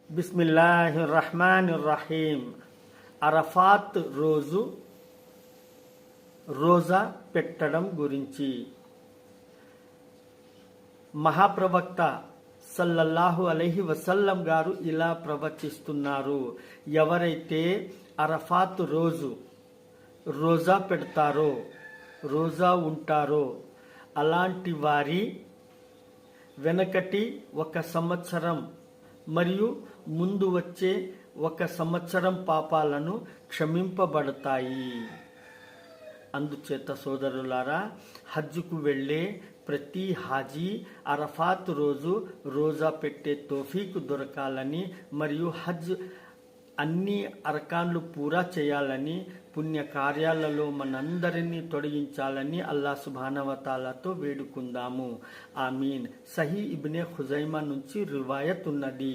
బిస్మిల్లాహిర్రహ్మానిర్రహీం. అరఫాత్ రోజు రోజా పెట్టడం గురించి మహాప్రవక్త సల్లల్లాహు అలైహి వసల్లం గారు ఇలా ప్రవచిస్తున్నారు. ఎవరైతే అరఫాత్ రోజు రోజా పెడతారో, రోజా ఉంటారో, అలాంటి వారి వెనకటి 1 సంవత్సరం మరియు ముందు వచ్చే 1 సంవత్సరం పాపాలను క్షమింపబడతాయి. అందుచేత సోదరులారా, హజ్జుకు వెళ్ళే ప్రతి హాజీ అరఫాత్ రోజు రోజా పెట్టే తౌఫీకు దొరకాలని మరియు హజ్ అన్ని అర్కాన్లు పూరా చేయాలని, పుణ్య కార్యాలలో మనందరినీ తొలగించాలని అల్లాహ్ సుబ్హానహు వ తఆలాతో వేడుకుందాము. ఆమీన్. సహీ ఇబ్నే ఖుజైమా నుంచి రివాయత్ ఉన్నది.